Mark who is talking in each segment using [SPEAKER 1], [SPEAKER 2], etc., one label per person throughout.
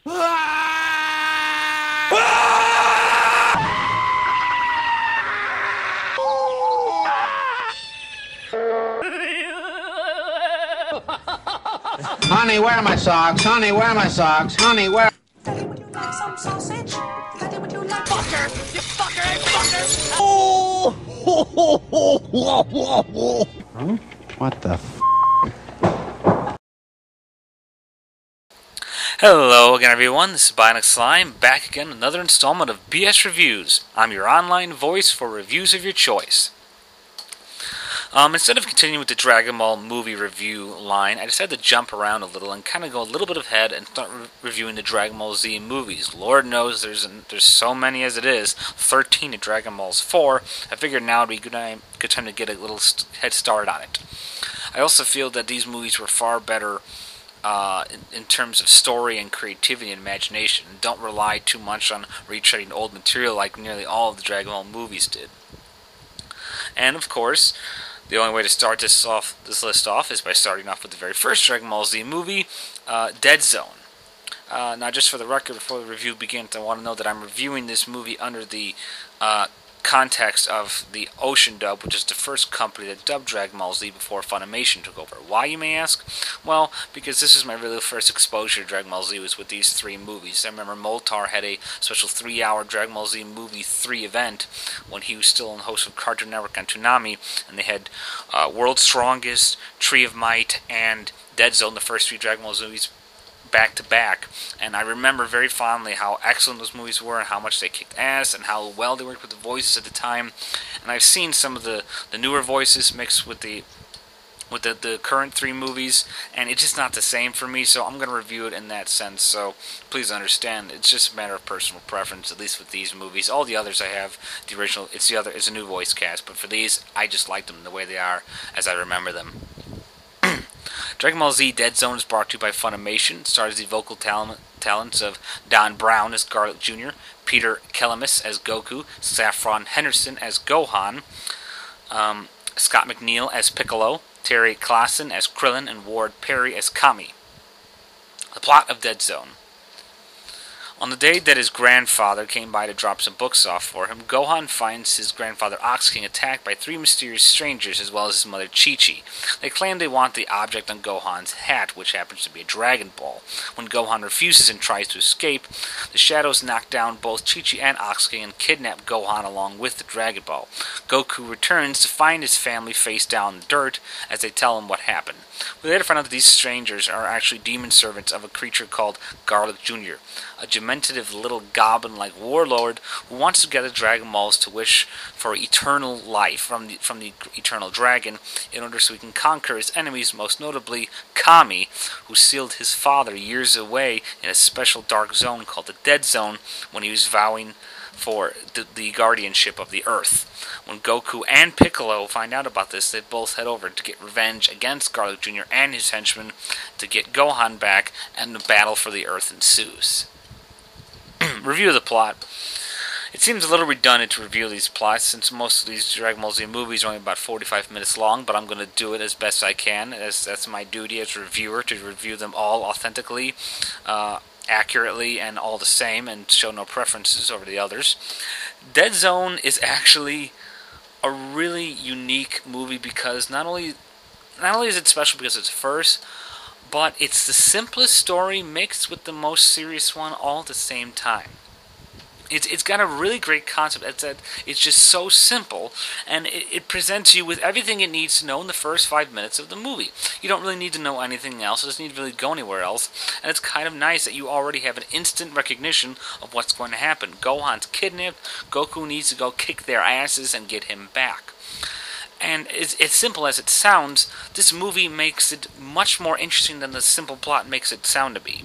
[SPEAKER 1] Honey, where are my socks? Honey, where are my socks? Honey, where?
[SPEAKER 2] Daddy, would you like some sausage? Daddy, would you like
[SPEAKER 3] Fucker! You fucker! Hey, fucker!
[SPEAKER 1] Oh! What the f?
[SPEAKER 4] Hello again, everyone. This is Bionic Slime, back again with another installment of BS Reviews. I'm your online voice for reviews of your choice. Instead of continuing with the Dragon Ball movie review line, I decided to jump around a little and kind of go a little bit ahead and start reviewing the Dragon Ball Z movies. Lord knows there's so many as it is, 13 at Dragon Ball 4. I figured now would be a good time to get a little head start on it. I also feel that these movies were far better in terms of story and creativity and imagination. Don't rely too much on retreading old material like nearly all of the Dragon Ball movies did. And of course, the only way to start this list off is by starting off with the very first Dragon Ball Z movie, Dead Zone. Now, just for the record, before the review begins, I want to know that I'm reviewing this movie under the context of the Ocean Dub, which is the first company that dubbed Dragon Ball Z before Funimation took over. Why, you may ask? Well, because this is my really first exposure to Dragon Ball Z was with these three movies. I remember Moltar had a special 3-hour Dragon Ball Z Movie 3 event when he was still on the host of Cartoon Network on Toonami, and they had World's Strongest, Tree of Might, and Dead Zone, the first three Dragon Ball Z movies, back to back, and I remember very fondly how excellent those movies were and how much they kicked ass and how well they worked with the voices at the time. And I've seen some of the newer voices mixed with the current three movies, and it's just not the same for me, so I'm going to review it in that sense. So please understand, it's just a matter of personal preference, at least with these movies. All the others I have the original, it's a new voice cast, but for these I just like them the way they are as I remember them. Dragon Ball Z Dead Zone is brought to you by Funimation. It stars the vocal talents of Don Brown as Garlic Jr., Peter Kelamis as Goku, Saffron Henderson as Gohan, Scott McNeil as Piccolo, Terry Klassen as Krillin, and Ward Perry as Kami. The plot of Dead Zone. On the day that his grandfather came by to drop some books off for him, Gohan finds his grandfather Ox King attacked by three mysterious strangers as well as his mother Chi-Chi. They claim they want the object on Gohan's hat, which happens to be a Dragon Ball. When Gohan refuses and tries to escape, the shadows knock down both Chi-Chi and Ox King and kidnap Gohan along with the Dragon Ball. Goku returns to find his family face down in the dirt as they tell him what happened. We later find out that these strangers are actually demon servants of a creature called Garlic Jr., a demented little goblin-like warlord who wants to gather Dragon Balls to wish for eternal life from the eternal dragon in order so he can conquer his enemies, most notably Kami, who sealed his father years away in a special dark zone called the Dead Zone when he was vowing for the guardianship of the Earth. When Goku and Piccolo find out about this, they both head over to get revenge against Garlic Jr. and his henchmen to get Gohan back, and the battle for the Earth ensues. Review of the plot. It seems a little redundant to review these plots since most of these Dragon Ball Z movies are only about 45 minutes long, but I'm going to do it as best I can, as that's my duty as a reviewer, to review them all authentically, accurately, and all the same, and show no preferences over the others. Dead Zone is actually a really unique movie because not only is it special because it's first, but it's the simplest story mixed with the most serious one all at the same time. It's got a really great concept. It's just so simple, and it presents you with everything it needs to know in the first 5 minutes of the movie. You don't really need to know anything else. It doesn't need to really go anywhere else, and it's kind of nice that you already have an instant recognition of what's going to happen. Gohan's kidnapped. Goku needs to go kick their asses and get him back. And as simple as it sounds, this movie makes it much more interesting than the simple plot makes it sound to be.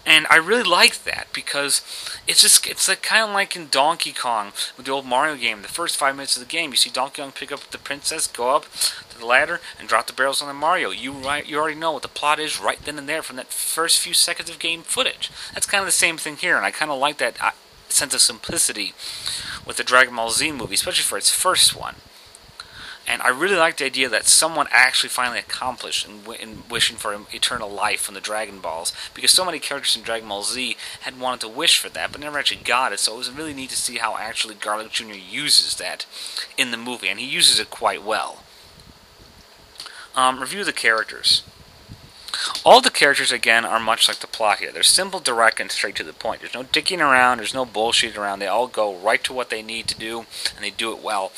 [SPEAKER 4] And I really like that because it's like kind of like in Donkey Kong with the old Mario game. The first 5 minutes of the game, you see Donkey Kong pick up the princess, go up to the ladder, and drop the barrels on the Mario. You already know what the plot is right then and there from that first few seconds of game footage. That's kind of the same thing here, and I kind of like that sense of simplicity with the Dragon Ball Z movie, especially for its first one. And I really like the idea that someone actually finally accomplished in wishing for eternal life from the Dragon Balls, because so many characters in Dragon Ball Z had wanted to wish for that, but never actually got it, so it was really neat to see how actually Garlic Jr. uses that in the movie, and he uses it quite well. Review of the characters. All the characters, again, are much like the plot here. They're simple, direct, and straight to the point. There's no dicking around, there's no bullshit around. They all go right to what they need to do, and they do it well.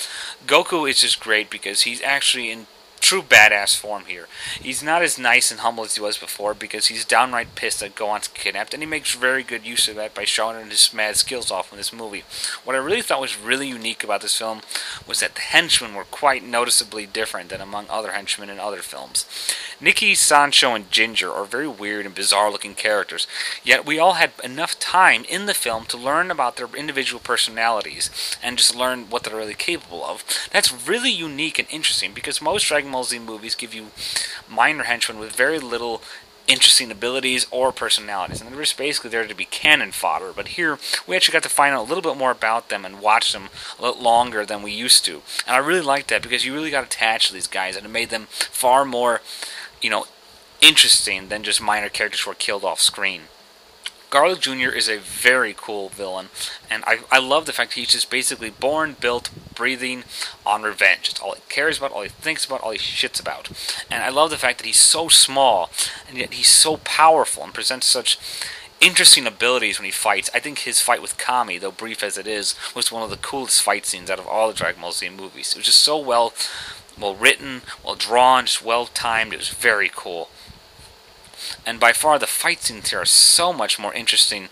[SPEAKER 4] Goku is just great because he's actually in true badass form here. He's not as nice and humble as he was before because he's downright pissed that Gohan's kidnapped, and he makes very good use of that by showing his mad skills off in this movie. What I really thought was really unique about this film was that the henchmen were quite noticeably different than among other henchmen in other films. Nikki, Sancho, and Ginger are very weird and bizarre looking characters, yet we all had enough time in the film to learn about their individual personalities and just learn what they're really capable of. That's really unique and interesting because most Dragon Ball Z movies give you minor henchmen with very little interesting abilities or personalities, and they're just basically there to be cannon fodder. But here, we actually got to find out a little bit more about them and watch them a little longer than we used to. And I really liked that because you really got attached to these guys, and it made them far more, interesting than just minor characters who are killed off screen. Garlic Jr. is a very cool villain, and I love the fact that he's just basically born, built, breathing on revenge. It's all he cares about, all he thinks about, all he shits about. And I love the fact that he's so small, and yet he's so powerful and presents such interesting abilities when he fights. I think his fight with Kami, though brief as it is, was one of the coolest fight scenes out of all the Dragon Ball Z movies. It was just so well written, well drawn, just well timed. It was very cool. And by far, the fight scenes here are so much more interesting,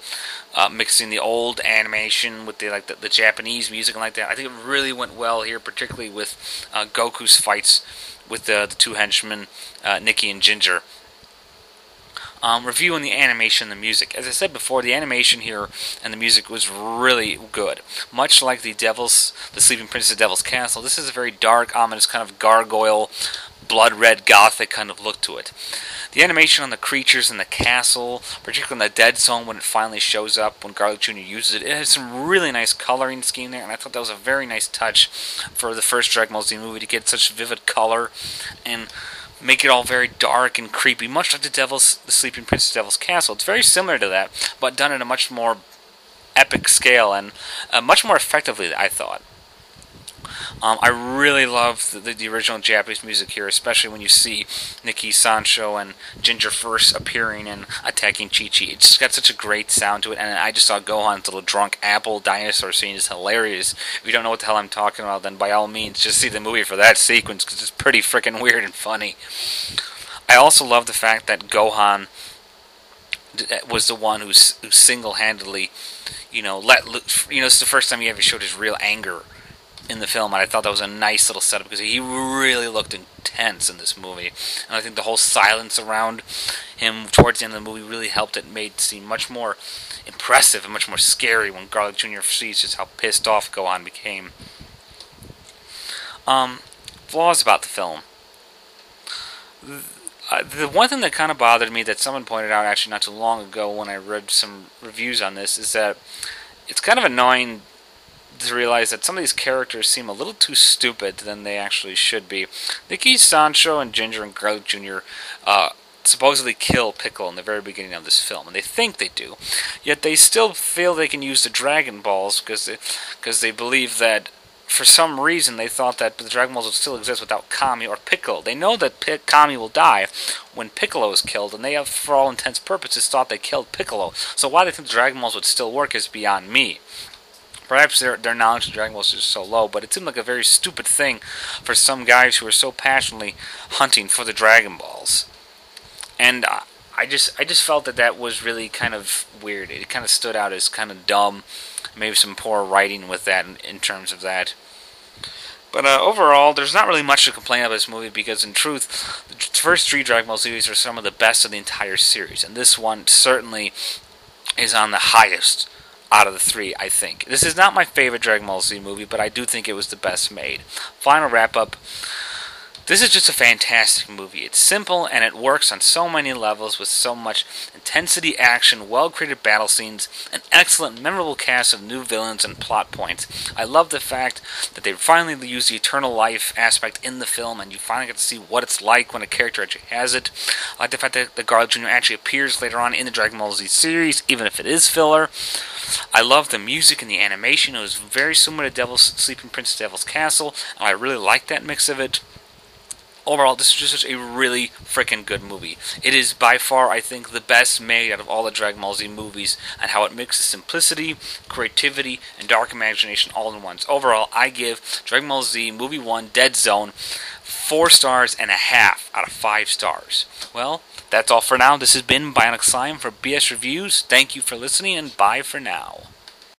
[SPEAKER 4] mixing the old animation with the Japanese music and like that. I think it really went well here, particularly with Goku's fights with the two henchmen, Nikki and Ginger. Review on the animation and the music. As I said before, the animation here and the music was really good. Much like the Sleeping Princess Devil's Castle, this is a very dark, ominous kind of gargoyle, blood red, gothic kind of look to it. The animation on the creatures in the castle, particularly in the Dead Zone when it finally shows up, when Garlic Jr. uses it, it has some really nice coloring scheme there, and I thought that was a very nice touch for the first Dragon Ball Z movie to get such vivid color and make it all very dark and creepy, much like the Sleeping Princess Devil's Castle. It's very similar to that, but done at a much more epic scale and much more effectively, I thought. I really love the original Japanese music here, especially when you see Nikki, Sancho, and Ginger first appearing and attacking Chi-Chi. It's just got such a great sound to it, and I just thought Gohan's little drunk apple dinosaur scene is hilarious. If you don't know what the hell I'm talking about, then by all means, just see the movie for that sequence, because it's pretty freaking weird and funny. I also love the fact that Gohan was the one who single-handedly, let loose. It's the first time he ever showed his real anger in the film, and I thought that was a nice little setup because he really looked intense in this movie, and I think the whole silence around him towards the end of the movie really helped it, made it seem much more impressive and much more scary when Garlic Jr. sees just how pissed off Gohan became. Flaws about the film. The one thing that kind of bothered me that someone pointed out actually not too long ago when I read some reviews on this is that it's kind of annoying to realize that some of these characters seem a little too stupid than they actually should be. Nikki, Sancho, and Ginger and Garlic Jr. Supposedly kill Piccolo in the very beginning of this film, and they think they do. Yet they still feel they can use the Dragon Balls because they believe that for some reason they thought that the Dragon Balls would still exist without Kami or Piccolo. They know that Kami will die when Piccolo is killed, and they have, for all intents and purposes, thought they killed Piccolo. So why they think the Dragon Balls would still work is beyond me. Perhaps their knowledge of Dragon Balls is so low, but it seemed like a very stupid thing for some guys who are so passionately hunting for the Dragon Balls. And I just felt that was really kind of weird. It kind of stood out as kind of dumb. Maybe some poor writing with that in terms of that. But overall, there's not really much to complain about this movie because, in truth, the first three Dragon Ball movies are some of the best of the entire series, and this one certainly is on the highest out of the three, I think. This is not my favorite Dragon Ball Z movie, but I do think it was the best made. Final wrap-up. This is just a fantastic movie. It's simple and it works on so many levels with so much intensity, action, well-created battle scenes, an excellent, memorable cast of new villains and plot points. I love the fact that they finally use the eternal life aspect in the film and you finally get to see what it's like when a character actually has it. I like the fact that the Garlic Jr. actually appears later on in the Dragon Ball Z series, even if it is filler. I love the music and the animation. It was very similar to Sleeping Prince Devil's Castle, and I really like that mix of it. Overall, this is just such a really freaking good movie. It is by far, I think, the best made out of all the Dragon Ball Z movies, and how it mixes simplicity, creativity, and dark imagination all in once. Overall, I give Dragon Ball Z Movie 1 Dead Zone 4 stars and a half out of 5 stars. Well, that's all for now. This has been Bionic Slime for BS Reviews. Thank you for listening, and bye for now.